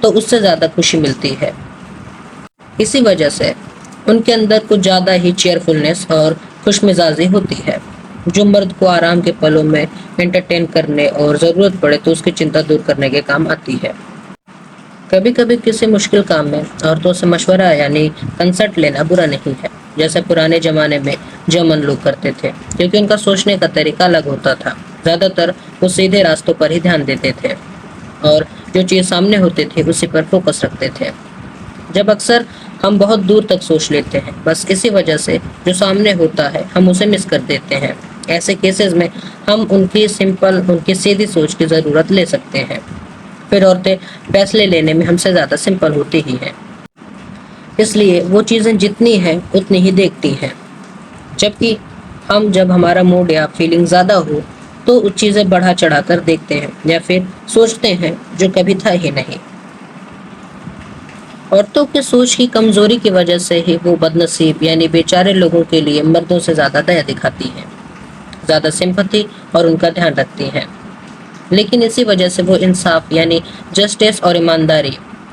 تو اس سے زیادہ خوشی ملتی ہے۔ اسی وجہ سے ان کے اندر کچھ زیادہ ہی چیئرفلنس اور خوش مزاجی ہوتی ہے، جو مرد کو آرام کے پلوں میں انٹرٹین کرنے اور ضرورت پڑے تو اس کی چنتا دور کرنے کے کام آتی ہے۔ کبھی کبھی کسی مشکل کام میں عورتوں سے مشورہ یعنی کنسلٹ لینا برا نہیں ہے، جیسے پرانے زمانے میں جرمن لوگ کرتے تھے، کیونکہ ان کا سوچنے کا طریقہ الگ ہوتا تھا۔ زیادہ تر وہ سیدھے راستوں پر ہی دھیان دیتے تھے اور جو چیز سامنے ہوتی تھی اسی پر فوکس رکھتے تھے، جب اکثر ہم بہت دور تک سوچ لیتے ہیں، بس اسی وجہ سے جو سامنے ہوتا ہے ہم اسے مس کر دیتے ہیں۔ ایسے کیسز میں ہم ان کی سیدھی سوچ کی ضرورت لے سکتے ہیں۔ پھر عورتیں فیصلے لینے میں ہم سے زیادہ سمپل ہوتی ہی ہیں، اس لیے وہ چیزیں جتنی ہیں اتنی ہی دیکھتی ہیں، جبکہ جب ہمارا موڈ یا فیلنگ زیادہ ہو تو وہ چیزیں بڑھا چڑھا کر دیکھتے ہیں یا پھر سوچتے ہیں جو کبھی تھا ہی نہیں۔ عورتوں کی سوچ کی کمزوری کی وجہ سے ہی وہ بد نصیب یعنی بیچارے لوگوں کے لیے مردوں سے زیادہ دیا دکھاتی ہیں، زیادہ سمپتھی اور ان کا دھیان رکھتی ہیں، لیکن اسی وجہ سے وہ انصاف یعنی جسٹس اور ایمانداری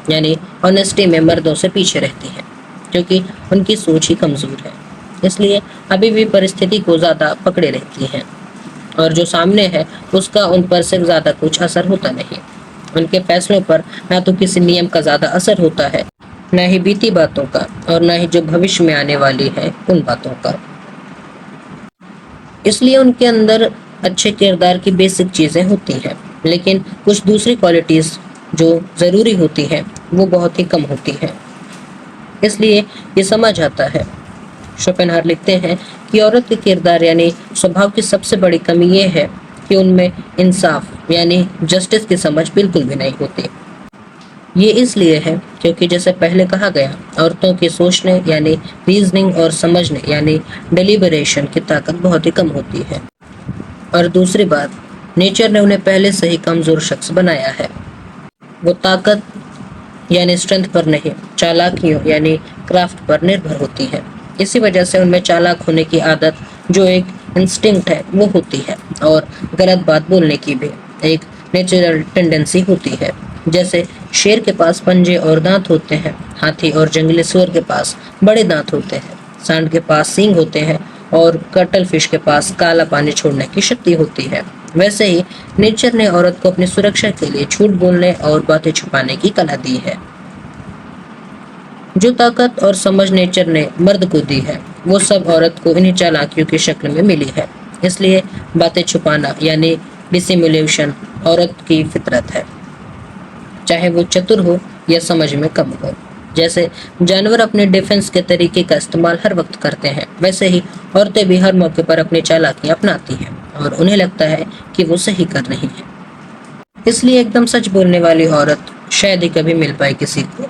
یعنی آنیسٹی میں مردوں سے پیچھے رہتی ہیں، کیونکہ ان کی سوچ ہی کمزور ہے، اس لیے ابھی بھی پرستھتی کو زیادہ پکڑے رہتی ہیں اور جو سامنے ہے اس کا ان پر صرف زیادہ کچھ اثر ہوتا نہیں۔ ان کے فیصلوں پر نہ تو کسی نیم کا زیادہ اثر ہوتا ہے، نہ ہی بیتی باتوں کا، اور نہ ہی جو بھوش میں آنے والی ہے ان باتوں کا۔ اس لیے ان کے اندر اچھے کردار کی بیسک چیزیں ہوتی ہیں، لیکن کچھ دوسری کوالٹیز جو ضروری ہوتی ہیں وہ بہت ہی کم ہوتی ہیں۔ اس لیے یہ سمجھ آتا ہے، شوپنہر لکھتے ہیں کہ عورت کے کردار یعنی سوبھاؤ کی سب سے بڑی کمی یہ ہے کہ ان میں انصاف یعنی جسٹس کی سمجھ بالکل بھی نہیں ہوتی۔ یہ اس لیے ہے کیونکہ جیسے پہلے کہا گیا، عورتوں کی سوچنے یعنی ریزننگ اور سمجھنے یعنی ڈیلیبریشن کی طاقت بہت ہی کم ہوتی ہے، اور دوسری بات نیچر نے انہیں پہلے سے ہی کمزور شخص بنایا ہے۔ وہ طاقت یعنی اسٹرینتھ پر نہیں، چالاکیوں یعنی کرافٹ پر نربھر ہوتی ہے۔ اسی وجہ سے ان میں چالاک ہونے کی عادت جو ایک انسٹنکٹ ہے وہ ہوتی ہے، اور غلط بات بولنے کی بھی ایک نیچرل ٹینڈنسی ہوتی ہے۔ جیسے شیر کے پاس پنجے اور دانت ہوتے ہیں، ہاتھی اور جنگلی سور کے پاس بڑے دانت ہوتے ہیں، سانڈ کے پاس سینگ ہوتے ہیں، اور کٹل فش کے پاس کالا پانی چھوڑنے کی شکتی ہوتی ہے۔ ویسے ہی نیچر نے عورت کو اپنی سرکشا کے لیے جھوٹ بولنے اور باتیں چھپانے کی کلا دی ہے۔ جو طاقت اور سمجھ نیچر نے مرد کو دی ہے وہ سب عورت کو انہی چالاکیوں کی شکل میں ملی ہے، اس لیے باتیں چھپانا یعنی ڈسیمولیشن عورت کی فطرت ہے، چاہے وہ چتر ہو یا سمجھ میں کم ہو۔ جیسے جانور اپنے ڈیفنس کے طریقے کا استعمال ہر وقت کرتے ہیں، ویسے ہی عورتیں بھی ہر موقع پر اپنی چالاکیاں اپناتی ہیں اور انہیں لگتا ہے کہ وہ صحیح کر رہی ہیں۔ اس لیے ایک دم سچ بولنے والی عورت شاید ہی کبھی مل پائے کسی کو،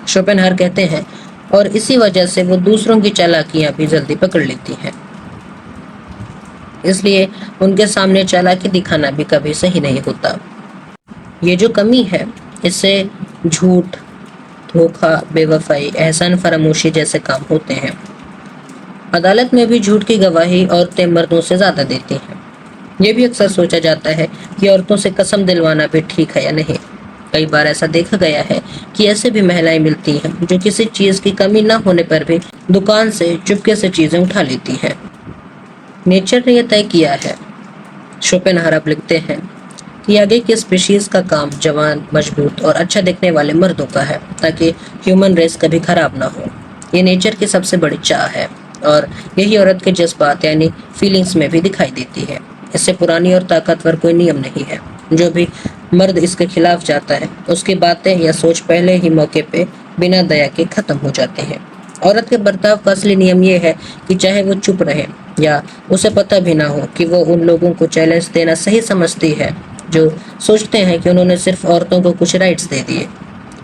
شوپنہر کہتے ہیں، اور اسی وجہ سے وہ دوسروں کی چالاکیاں بھی جلدی پکڑ لیتی ہیں۔ اس لیے ان کے سامنے چالاکی دکھانا بھی کبھی صحیح نہیں ہوتا۔ یہ جو کمی ہے اس سے جھوٹ، دھوکہ، بے وفائی، احسان فراموشی جیسے کام ہوتے ہیں۔ عدالت میں بھی جھوٹ کی گواہی عورتیں مردوں سے زیادہ دیتی ہیں۔ یہ بھی اکثر سوچا جاتا ہے کہ عورتوں سے قسم دلوانا بھی ٹھیک ہے یا نہیں۔ کئی بار ایسا دیکھا گیا ہے کہ ایسے بھی مہلائیں ملتی ہیں جو کسی چیز کی کمی نہ ہونے پر بھی دکان سے چپکے سے چیزیں اٹھا لیتی ہیں۔ نیچر نے یہ طے کیا ہے، شوپنہر اب لکھتے ہیں، کہ آگے کی اسپیشیز کا کام جوان، مضبوط اور اچھا دکھنے والے مردوں کا ہے تاکہ ہیومن ریس کبھی خراب نہ ہو۔ یہ نیچر کی سب سے بڑی چاہ ہے، اور یہی عورت کے جذبات یعنی فیلنگز میں بھی دکھائی دیتی ہے۔ اس سے پرانی اور طاقتور کوئی نیم نہیں ہے۔ جو بھی مرد اس کے خلاف جاتا ہے اس کی باتیں یا سوچ پہلے ہی موقع پہ بنا دیا کے ختم ہو جاتے ہیں۔ عورت کے برتاؤ کا اصلی نیم یہ ہے کہ چاہے وہ چپ رہے یا اسے پتہ بھی نہ ہو کہ وہ ان لوگوں کو چیلنج دینا صحیح سمجھتی ہے جو سوچتے ہیں کہ انہوں نے صرف عورتوں کو کچھ رائٹس دے دیے۔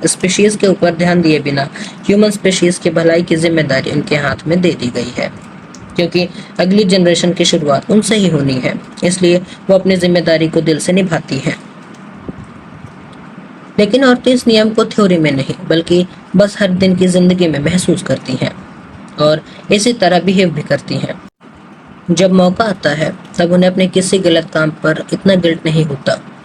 اسپیشیز کے اوپر دھیان دیے بنا ہیومن اسپیشیز کی بھلائی کی ذمہ داری ان کے ہاتھ میں دے دی گئی ہے، کیونکہ اگلی جنریشن کی شروعات ان سے ہی ہونی ہے، اس لیے وہ اپنی ذمہ داری کو دل سے نبھاتی ہیں۔ لیکن عورتیں اس نیم کو تھیوری میں نہیں بلکہ بس ہر دن کی زندگی میں محسوس کرتی ہیں اور اسی طرح بیہیو بھی کرتی ہیں۔ جب موقع آتا ہے تب انہیں اپنے کسی غلط کام پر اتنا گلٹ نہیں ہوتا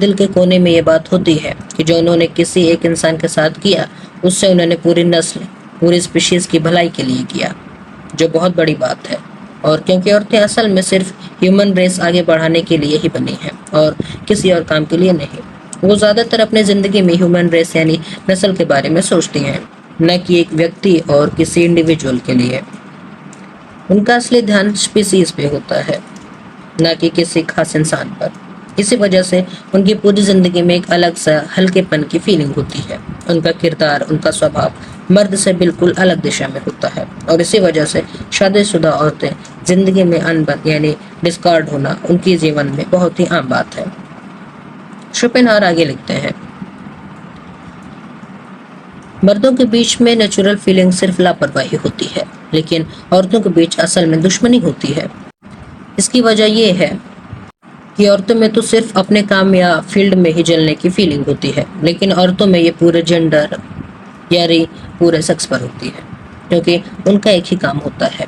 دل کے کونے میں یہ بات ہوتی ہے کہ جو انہوں نے کسی ایک انسان کے ساتھ کیا اس سے انہوں نے پوری نسل پوری اسپیشیز کی بھلائی کے لیے کیا، جو بہت بڑی بات ہے۔ اور کیونکہ عورتیں اصل میں صرف ہیومن ریس آگے بڑھانے کے لیے ہی بنی ہیں اور کسی اور کام کے لیے نہیں، وہ زیادہ تر اپنے زندگی میں ہیومن ریس یعنی نسل کے بارے میں سوچتی ہیں، نہ کہ ایک ویکتی اور کسی انڈیویجول کے لیے۔ ان کا اصلی دھیان اسپیسیز پہ ہوتا ہے، نہ کہ کسی خاص انسان پر۔ اسی وجہ سے ان کی پوری زندگی میں ایک الگ سا ہلکے پن کی فیلنگ ہوتی ہے۔ ان کا کردار، ان کا سوبھاؤ مرد سے بالکل الگ دشا میں ہوتا ہے، اور اسی وجہ سے شادی شدہ عورتیں زندگی میں ان بن یعنی ڈسکارڈ ہونا ان کی جیون میں بہت ہی عام بات ہے۔ شوپنہاور آگے لکھتے ہیں، مردوں کے بیچ میں نیچرل فیلنگ صرف لاپرواہی ہوتی ہے، لیکن عورتوں کے بیچ اصل میں دشمنی ہوتی ہے۔ اس کی وجہ یہ ہے کہ عورتوں میں تو صرف اپنے کام یا فیلڈ میں ہی جلنے کی فیلنگ ہوتی ہے، لیکن عورتوں میں یہ پورے جینڈر یعنی پورے سیکس پر ہوتی ہے، کیونکہ ان کا ایک ہی کام ہوتا ہے۔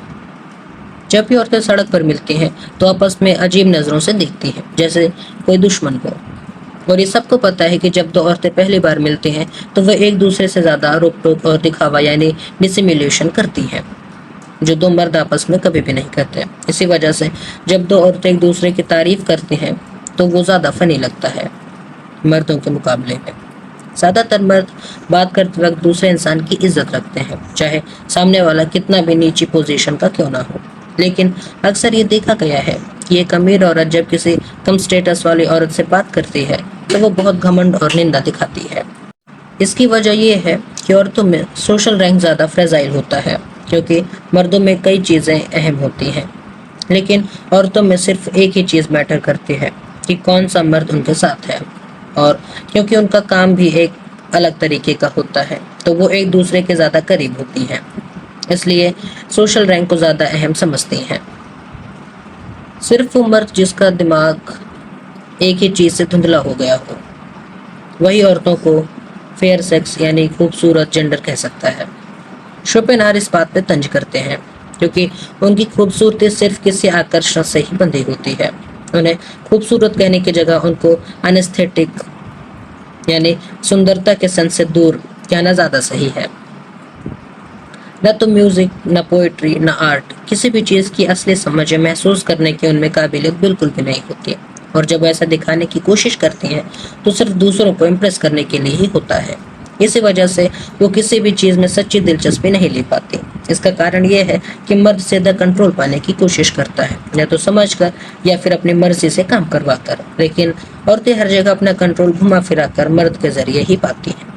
جب بھی عورتیں سڑک پر ملتی ہیں تو آپس میں عجیب نظروں سے دیکھتی ہیں، جیسے کوئی دشمن ہو۔ اور یہ سب کو پتا ہے کہ جب دو عورتیں پہلی بار ملتی ہیں تو وہ ایک دوسرے سے زیادہ روک ٹوک اور دکھاوا یعنی ڈسیمولیشن کرتی ہیں، جو دو مرد آپس میں کبھی بھی نہیں کرتے۔ اسی وجہ سے جب دو عورتیں ایک دوسرے کی تعریف کرتی ہیں تو وہ زیادہ فنی لگتا ہے مردوں کے مقابلے میں۔ زیادہ تر مرد بات کرتے وقت دوسرے انسان کی عزت رکھتے ہیں، چاہے سامنے والا کتنا بھی نیچی پوزیشن کا کیوں نہ ہو۔ لیکن اکثر یہ دیکھا گیا ہے کہ ایک امیر عورت جب کسی کم سٹیٹس والی عورت سے بات کرتی ہے تو وہ بہت گھمنڈ اور نندا دکھاتی ہے۔ اس کی وجہ یہ ہے کہ عورتوں میں سوشل رینک زیادہ فریزائل ہوتا ہے، کیونکہ مردوں میں کئی چیزیں اہم ہوتی ہیں، لیکن عورتوں میں صرف ایک ہی چیز میٹر کرتی ہے کہ کون سا مرد ان کے ساتھ ہے، اور کیونکہ ان کا کام بھی ایک الگ طریقے کا ہوتا ہے تو وہ ایک دوسرے کے زیادہ قریب ہوتی ہیں، اس لیے سوشل رینک کو زیادہ اہم سمجھتی ہیں۔ صرف وہ مرد جس کا دماغ ایک ہی چیز سے دھندلا ہو گیا ہو وہی عورتوں کو فیئر سیکس یعنی خوبصورت جینڈر کہہ سکتا ہے۔ شوپنہاور اس بات پہ طنز کرتے ہیں کیونکہ ان کی خوبصورتی صرف کسی آکرشن سے ہی بندھی ہوتی ہے۔ انہیں خوبصورت کہنے کی جگہ ان کو انیستھیٹک یعنی سندرتا کے سنس سے دور کہنا زیادہ صحیح ہے۔ نہ تو میوزک، نہ پوئٹری، نہ آرٹ، کسی بھی چیز کی اصلی سمجھ محسوس کرنے کی ان میں قابلیت بالکل بھی نہیں ہوتی، اور جب ایسا دکھانے کی کوشش کرتی ہیں تو صرف دوسروں کو امپریس کرنے کے لیے ہی ہوتا ہے۔ اسی وجہ سے وہ کسی بھی چیز میں سچی دلچسپی نہیں لے پاتی۔ اس کا کارن یہ ہے کہ مرد سیدھا کنٹرول پانے کی کوشش کرتا ہے، یا تو سمجھ کر یا پھر اپنی مرضی سے کام کروا کر، لیکن عورتیں ہر جگہ اپنا کنٹرول گھما پھرا کر مرد کے ذریعے ہی پاتی ہیں،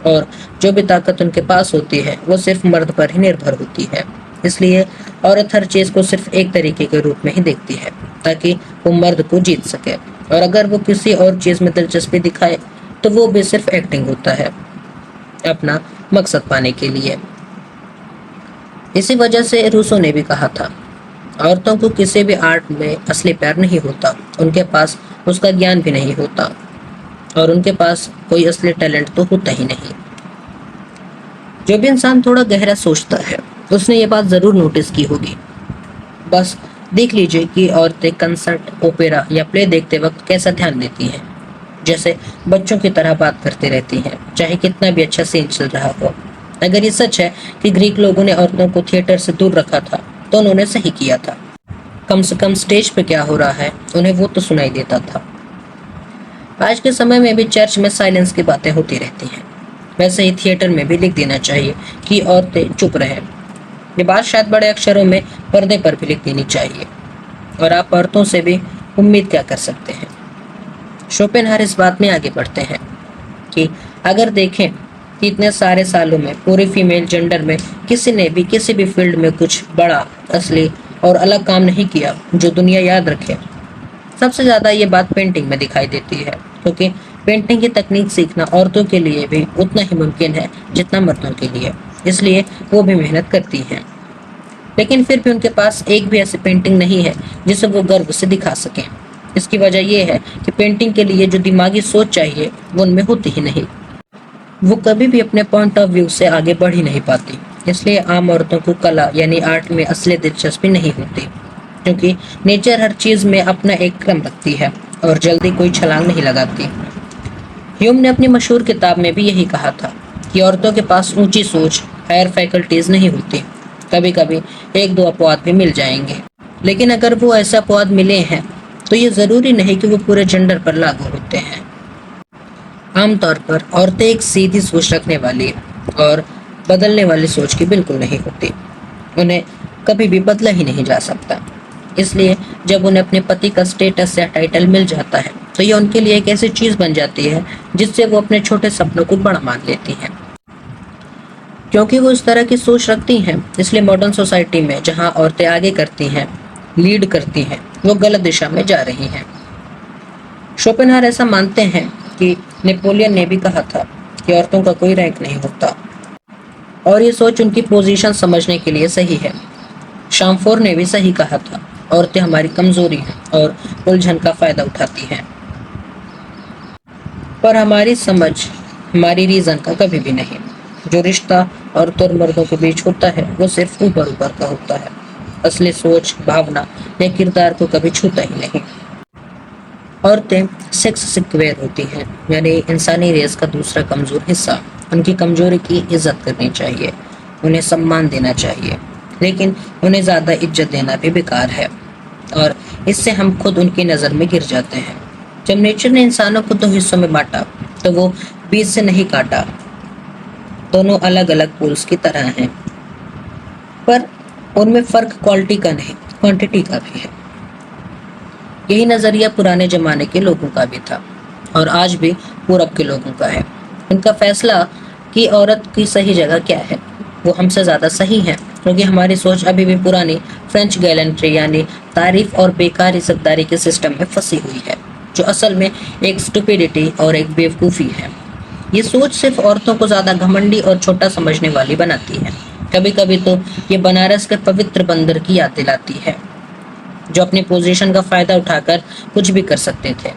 اور جو بھی طاقت ان کے پاس ہوتی ہے وہ صرف مرد پر ہی نربھر ہوتی ہے۔ اس لیے عورت ہر چیز کو صرف ایک طریقے کے روپ میں ہی دیکھتی ہے تاکہ وہ مرد کو جیت سکے، اور اگر وہ کسی اور چیز میں دلچسپی دکھائے تو وہ بھی صرف ایکٹنگ ہوتا ہے اپنا مقصد پانے کے لیے۔ اسی وجہ سے روسو نے بھی کہا تھا، عورتوں کو کسی بھی آرٹ میں اصلی پیار نہیں ہوتا، ان کے پاس اس کا گیان بھی نہیں ہوتا، اور ان کے پاس کوئی اصلی ٹیلنٹ تو ہوتا ہی نہیں۔ جو بھی انسان تھوڑا گہرا سوچتا ہے اس نے یہ بات ضرور نوٹس کی ہوگی۔ بس دیکھ لیجئے کہ عورتیں کنسرٹ، اوپیرا یا پلے دیکھتے وقت کیسا دھیان دیتی ہیں، جیسے بچوں کی طرح بات کرتی رہتی ہیں، چاہے کتنا بھی اچھا سین چل رہا ہو۔ اگر یہ سچ ہے کہ گریک لوگوں نے عورتوں کو تھیٹر سے دور رکھا تھا تو انہوں نے صحیح کیا تھا، کم سے کم سٹیج پہ کیا ہو رہا ہے انہیں وہ تو سنائی دیتا تھا۔ آج کے سمے میں بھی چرچ میں سائلنس کی باتیں ہوتی رہتی ہیں، ویسے ہی تھیٹر میں بھی لکھ دینا چاہیے کہ عورتیں چپ رہیں۔ یہ بات شاید بڑے اکشروں میں پردے پر بھی لکھ دینی چاہیے، اور آپ عورتوں سے بھی امید کیا کر سکتے ہیں۔ شوپنہاور اس بات میں آگے بڑھتے ہیں کہ اگر دیکھیں کہ اتنے سارے سالوں میں پورے فیمیل جینڈر میں کسی نے بھی کسی بھی فیلڈ میں کچھ بڑا، اصلی اور الگ کام نہیں کیا جو دنیا یاد رکھے۔ سب سے زیادہ یہ بات پینٹنگ میں دکھائی دیتی ہے، کیونکہ پینٹنگ کی تکنیک سیکھنا عورتوں کے لیے بھی اتنا ہی ممکن ہے جتنا مردوں کے لیے، اس لیے وہ بھی محنت کرتی ہیں، لیکن پھر بھی ان کے پاس ایک بھی ایسی پینٹنگ نہیں ہے جسے وہ گرو سے دکھا سکیں۔ اس کی وجہ یہ ہے کہ پینٹنگ کے لیے جو دماغی سوچ چاہیے وہ ان میں ہوتی ہی نہیں، وہ کبھی بھی اپنے پوائنٹ آف ویو سے آگے بڑھ ہی نہیں پاتی۔ اس لیے عام عورتوں کو کلا یعنی آرٹ میں اصلی دلچسپی نہیں ہوتی، کیونکہ نیچر ہر چیز میں اپنا ایک کرم رکھتی ہے، اور جلدی کوئی چھلانگ نہیں لگاتی۔ ہیوم نے اپنی مشہور کتاب میں بھی یہی کہا تھا کہ عورتوں کے پاس اونچی سوچ، ہائر فیکلٹیز نہیں ہوتی۔ کبھی کبھی ایک دو اپواد بھی مل جائیں گے، لیکن اگر وہ ایسے اپواد ملے ہیں تو یہ ضروری نہیں کہ وہ پورے جنڈر پر لاگو ہوتے ہیں۔ عام طور پر عورتیں ایک سیدھی سوچ رکھنے والی اور بدلنے والی سوچ کی بالکل نہیں ہوتی۔ انہیں کبھی بھی بدلا ہی نہیں جا سکتا۔ اس لیے جب انہیں اپنے پتی کا سٹیٹس یا ٹائٹل مل جاتا ہے تو یہ ان کے لیے ایک ایسی چیز بن جاتی ہے جس سے وہ اپنے چھوٹے سپنوں کو بڑا مان لیتی ہیں۔ کیونکہ وہ اس طرح کی سوچ رکھتی ہیں، اس لیے ماڈرن سوسائٹی میں جہاں عورتیں آگے کرتی ہیں، لیڈ کرتی ہیں، وہ غلط دشا میں جا رہی ہیں۔ شوپنہاور ایسا مانتے ہیں کہ نیپولین نے بھی کہا تھا کہ عورتوں کا کوئی رینک نہیں ہوتا، اور یہ سوچ ان کی پوزیشن سمجھنے کے لیے صحیح ہے۔ شامفور نے بھی صحیح کہا تھا، عورتیں ہماری کمزوری ہیں اور الجھن کا فائدہ اٹھاتی ہیں، پر ہماری سمجھ ہماری ریزن کا کبھی بھی نہیں۔ جو رشتہ عورتوں اور مردوں کے بیچ ہوتا ہے وہ صرف اوپر اوپر کا ہوتا ہے، اصلی سوچ، بھاونا یا کردار کو کبھی چھوتا ہی نہیں۔ عورتیں سیکس سیکویر ہوتی ہیں، یعنی انسانی ریس کا دوسرا کمزور حصہ۔ ان کی کمزوری کی عزت کرنی چاہیے، انہیں سمان دینا چاہیے، لیکن انہیں زیادہ عزت دینا بھی بیکار ہے، اور اس سے ہم خود ان کی نظر میں گر جاتے ہیں۔ جب نیچر نے انسانوں کو 2 حصوں میں بانٹا تو وہ بیچ سے نہیں کاٹا۔ دونوں الگ الگ پولز کی طرح ہیں، پر ان میں فرق کوالٹی کا نہیں، کوانٹٹی کا بھی ہے۔ یہی نظریہ پرانے زمانے کے لوگوں کا بھی تھا، اور آج بھی پورب کے لوگوں کا ہے۔ ان کا فیصلہ کہ عورت کی صحیح جگہ کیا ہے وہ ہم سے زیادہ صحیح ہے، کیونکہ ہماری سوچ ابھی بھی پرانی فرینچ گیلنٹری یعنی تعریف اور بیکار عزتداری کے سسٹم میں پھنسی ہوئی ہے، جو اصل میں ایک اسٹوپیڈیٹی اور ایک بیوقوفی ہے۔ یہ سوچ صرف عورتوں کو زیادہ گھمنڈی اور چھوٹا سمجھنے والی بناتی ہے۔ کبھی کبھی تو یہ بنارس کے پوتر بندر کی یاد دلاتی ہے، جو اپنی پوزیشن کا فائدہ اٹھا کر کچھ بھی کر سکتے تھے،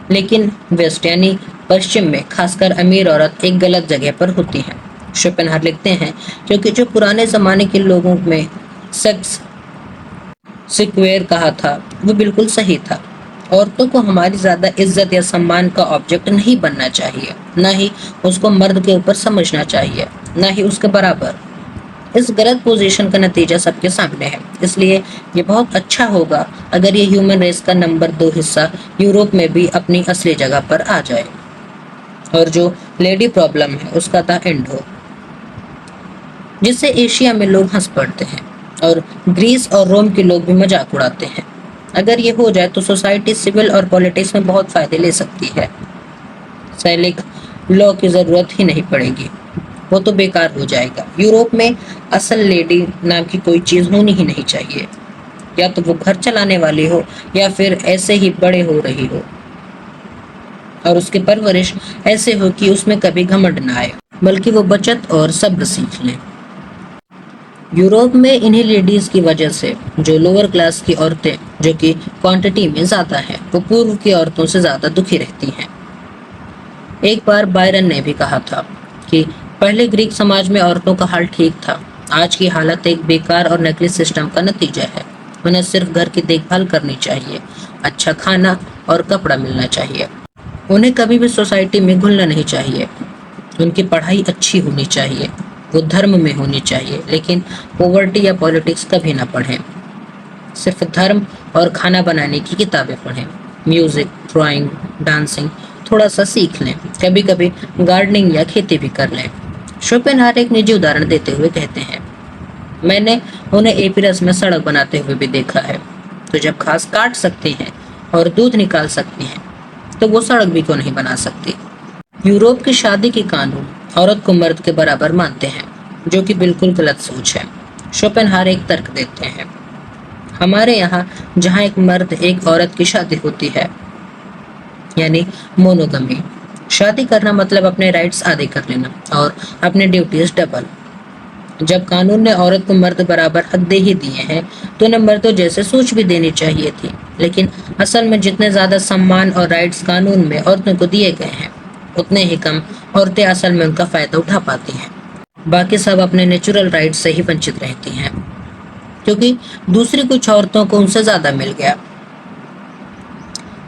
لیکن ویسٹ یعنی پشچم میں خاص کر امیر عورت ایک غلط جگہ پر ہوتی ہے۔ شوپنہاور لکھتے ہیں کیونکہ جو پرانے زمانے کے لوگوں میں سیکس سیکویر کہا تھا وہ بالکل صحیح تھا۔ عورتوں کو ہماری زیادہ عزت یا سمان کا آبجیکٹ نہیں بننا چاہیے، نہ ہی اس کو مرد کے اوپر سمجھنا چاہیے، نہ ہی اس کے برابر۔ اس غلط پوزیشن کا نتیجہ سب کے سامنے ہے، اس لیے یہ بہت اچھا ہوگا اگر یہ ہیومن ریس کا نمبر 2 حصہ یورپ میں بھی اپنی اصلی جگہ پر آ جائے، اور جو لیڈی پرابلم ہے اس کا دا اینڈ ہو، جس سے ایشیا میں لوگ ہنس پڑتے ہیں اور گریس اور روم کے لوگ بھی مذاق اڑاتے ہیں۔ اگر یہ ہو جائے تو سوسائٹی سول اور پولیٹکس میں بہت فائدے لے سکتی ہے۔ سیلک لا کی ضرورت ہی نہیں پڑے گی، وہ تو بیکار ہو جائے گا۔ یورپ میں اصل لیڈی نام کی کوئی چیز ہونی ہی نہیں چاہیے، یا تو وہ گھر چلانے والی ہو یا پھر ایسے ہی بڑے ہو رہی ہو، اور اس کی پرورش ایسے ہو کہ اس میں کبھی گھمنڈ نہ آئے، بلکہ وہ بچت اور صبر سیکھ لیں۔ یورپ میں انہی لیڈیز کی وجہ سے جو لوور کلاس کی عورتیں جو کہ کوانٹٹی میں زیادہ ہیں وہ پورو کی عورتوں سے زیادہ دکھی رہتی ہیں۔ ایک بار بائرن نے بھی کہا تھا کہ پہلے گریک سماج میں عورتوں کا حال ٹھیک تھا، آج کی حالت ایک بیکار اور نکلی سسٹم کا نتیجہ ہے۔ انہیں صرف گھر کی دیکھ بھال کرنی چاہیے، اچھا کھانا اور کپڑا ملنا چاہیے، انہیں کبھی بھی سوسائٹی میں گھلنا نہیں چاہیے، ان کی پڑھائی اچھی ہونی چاہیے، وہ دھرم میں ہونی چاہیے، لیکن پاورٹی یا پالیٹکس کبھی نہ پڑھیں، صرف دھرم اور کھانا بنانے کی کتابیں پڑھیں، میوزک، ڈرائنگ، ڈانسنگ تھوڑا سا سیکھ لیں، کبھی کبھی گارڈننگ یا کھیتی بھی کر لیں۔ شوپنہاور ایک نجی ادھارن دیتے ہوئے کہتے ہیں، میں نے انہیں ایپیرس میں سڑک بناتے ہوئے بھی دیکھا ہے، تو جب گھاس کاٹ سکتے ہیں اور دودھ نکال سکتے ہیں تو وہ سڑک بھی کیوں نہیں بنا سکتی۔ یورپ کی شادی کے قانون عورت کو مرد کے برابر مانتے ہیں، جو کہ بالکل غلط سوچ ہے۔ شوپنہاور ایک ترک دیتے ہیں، ہمارے یہاں جہاں ایک مرد ایک عورت کی شادی ہوتی ہے، یعنی مونوگمی، شادی کرنا مطلب اپنے رائٹس آدھے کر لینا اور اپنے ڈیوٹیز ڈبل۔ جب قانون نے عورت کو مرد برابر حق دے ہی دیے ہیں تو انہیں مردوں جیسے سوچ بھی دینی چاہیے تھی، لیکن اصل میں جتنے زیادہ سمان اور رائٹس قانون میں عورتوں کو دیے گئے ہیں اتنے ہی کم عورتیں اصل میں ان کا فائدہ اٹھا پاتی ہیں۔ باقی سب اپنے نیچرل رائٹس سے ہی ونچت رہتی ہیں، کیونکہ دوسری کچھ عورتوں کو ان سے زیادہ مل گیا۔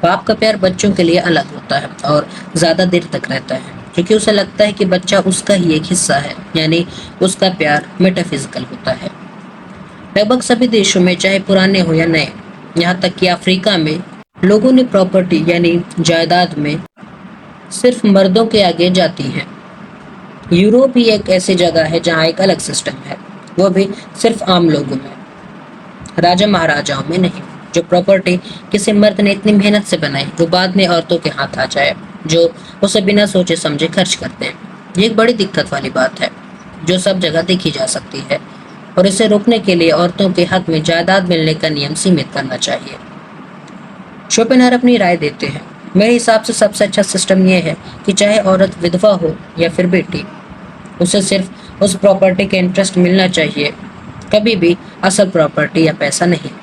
باپ کا پیار بچوں کے لیے الگ ہوتا ہے اور زیادہ دیر تک رہتا ہے، کیونکہ اسے لگتا ہے کہ بچہ اس کا ہی ایک حصہ ہے، یعنی اس کا پیار میٹا فزیکل ہوتا ہے۔ لگ بھگ سبھی دیشوں میں، چاہے پرانے ہو یا نئے، یہاں تک کہ افریقہ میں، لوگوں نے پراپرٹی یعنی جائیداد میں صرف مردوں کے آگے جاتی ہے۔ یوروپ ہی ایک ایسی جگہ ہے جہاں ایک الگ سسٹم ہے، وہ بھی صرف عام لوگوں میں، راجا مہاراجاؤں میں نہیں۔ جو پراپرٹی کسی مرد نے اتنی محنت سے بنائی، وہ بعد میں عورتوں کے ہاتھ آ جائے جو اسے بنا سوچے سمجھے خرچ کرتے ہیں۔ یہ ایک بڑی دقت والی بات ہے جو سب جگہ دیکھی جا سکتی ہے، اور اسے روکنے کے لیے عورتوں کے حق میں جائیداد ملنے کا نیم سیمت کرنا چاہیے۔ شوپنہر اپنی رائے دیتے ہیں: میرے حساب سے سب سے اچھا سسٹم یہ ہے کہ چاہے عورت ودھوا ہو یا پھر بیٹی، اسے صرف اس پراپرٹی کا انٹرسٹ ملنا چاہیے، کبھی بھی اصل پراپرٹی یا پیسہ نہیں،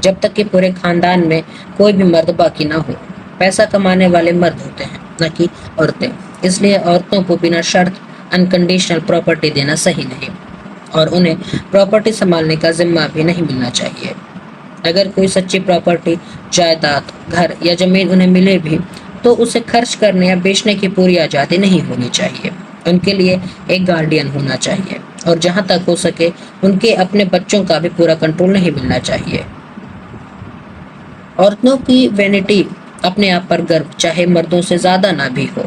جب تک کہ پورے خاندان میں کوئی بھی مرد باقی نہ ہو۔ پیسہ کمانے والے مرد ہوتے ہیں، نہ کہ عورتیں، اس لیے عورتوں کو بنا شرط انکنڈیشنل پراپرٹی دینا صحیح نہیں، اور انہیں پراپرٹی سنبھالنے کا ذمہ بھی نہیں ملنا چاہیے۔ اگر کوئی سچی پراپرٹی، جائیداد، گھر یا زمین انہیں ملے بھی، تو اسے خرچ کرنے یا بیچنے کی پوری آزادی نہیں ہونی چاہیے۔ ان کے لیے ایک گارڈین ہونا چاہیے، اور جہاں تک ہو سکے ان کے اپنے بچوں کا بھی پورا کنٹرول نہیں ملنا چاہیے۔ عورتوں کی وینٹی، اپنے آپ پر گرو، چاہے مردوں سے زیادہ نہ بھی ہو،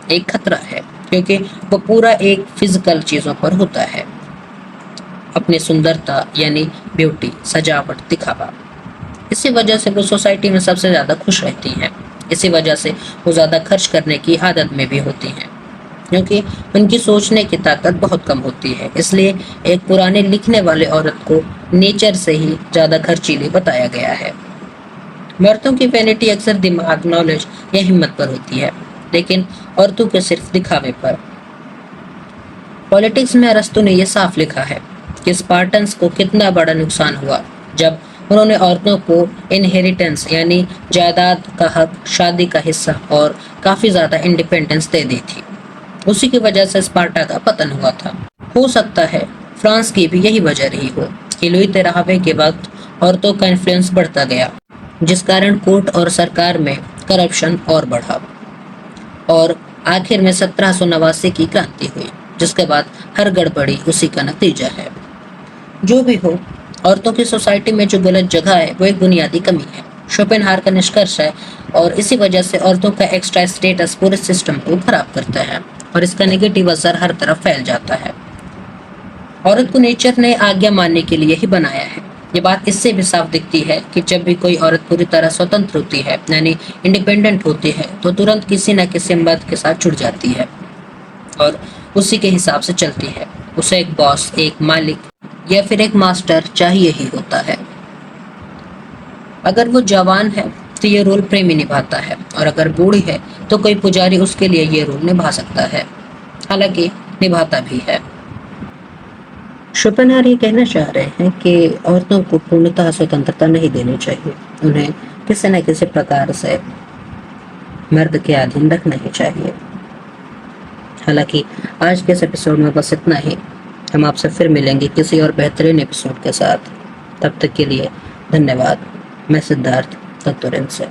ایک خطرہ ہے، کیونکہ وہ پورا ایک فزیکل چیزوں پر ہوتا ہے، اپنی سندرتا یعنی بیوٹی، سجاوٹ، دکھاوا۔ اسی وجہ سے وہ سوسائٹی میں سب سے زیادہ خوش رہتی ہیں، اسی وجہ سے وہ زیادہ خرچ کرنے کی عادت میں بھی ہوتی ہیں، کیونکہ ان کی سوچنے کی طاقت بہت کم ہوتی ہے۔ اس لیے ایک پرانے لکھنے والے عورت کو نیچر سے ہی زیادہ خرچیلی بتایا گیا ہے۔ مردوں کی وینٹی اکثر دماغ، نالج یا ہمت پر ہوتی ہے، لیکن عورتوں کے صرف دکھاوے پر۔ پالیٹکس میں ارسطو نے یہ صاف لکھا ہے کہ اسپارٹنس کو کتنا بڑا نقصان ہوا جب انہوں نے عورتوں کو انہیریٹنس یعنی جائیداد کا حق، شادی کا حصہ اور کافی زیادہ انڈیپینڈنس دے دی تھی۔ اسی کی وجہ سے اسپارٹا کا پتن ہوا تھا۔ ہو سکتا ہے فرانس کی بھی یہی وجہ رہی ہو کہ لوئی 13ویں کے وقت عورتوں کا انفلوئنس بڑھتا گیا، جس کارن کورٹ اور سرکار میں کرپشن اور بڑھا، اور آخر میں 1789 کی کرانتی ہوئی، جس کے بعد ہر گڑبڑی اسی کا نتیجہ ہے۔ جو بھی ہو، عورتوں کی سوسائٹی میں جو غلط جگہ ہے وہ ایک بنیادی کمی ہے، شوپنہار کا نشکرش ہے، اور اسی وجہ سے عورتوں کا ایکسٹرا اسٹیٹس پورے سسٹم کو خراب کرتا ہے، اور اس کا نیگیٹو اثر ہر طرف پھیل جاتا ہے۔ عورت کو نیچر نے آگیا ماننے کے لیے ہی بنایا ہے۔ یہ بات اس سے بھی صاف دکھتی ہے کہ جب بھی کوئی عورت پوری طرح سوتنتر ہوتی ہے، یعنی انڈیپینڈنٹ ہوتی ہے، تو ترنت کسی نہ کسی مرد کے ساتھ جڑ جاتی ہے اور اسی کے حساب سے چلتی ہے۔ اسے ایک باس، ایک مالک یا پھر ایک ماسٹر چاہیے ہی ہوتا ہے۔ اگر وہ جوان ہے تو یہ رول پریمی نبھاتا ہے، اور اگر بوڑھی ہے تو کوئی پجاری اس کے لیے یہ رول نبھا سکتا ہے، حالانکہ نبھاتا بھی ہے۔ شوپنہر یہ کہنا چاہ رہے ہیں کہ عورتوں کو پورنتہ سوتنترتا نہیں دینی چاہیے، انہیں کسی نہ کسی پرکار سے مرد کے ادھین رکھنا ہی چاہیے۔ حالانکہ آج کے اس ایپیسوڈ میں بس اتنا ہی۔ ہم آپ سے پھر ملیں گے کسی اور بہترین ایپیسوڈ کے ساتھ۔ تب تک کے لیے دھنیہ واد۔ میں سدھارتھ تتورین سے۔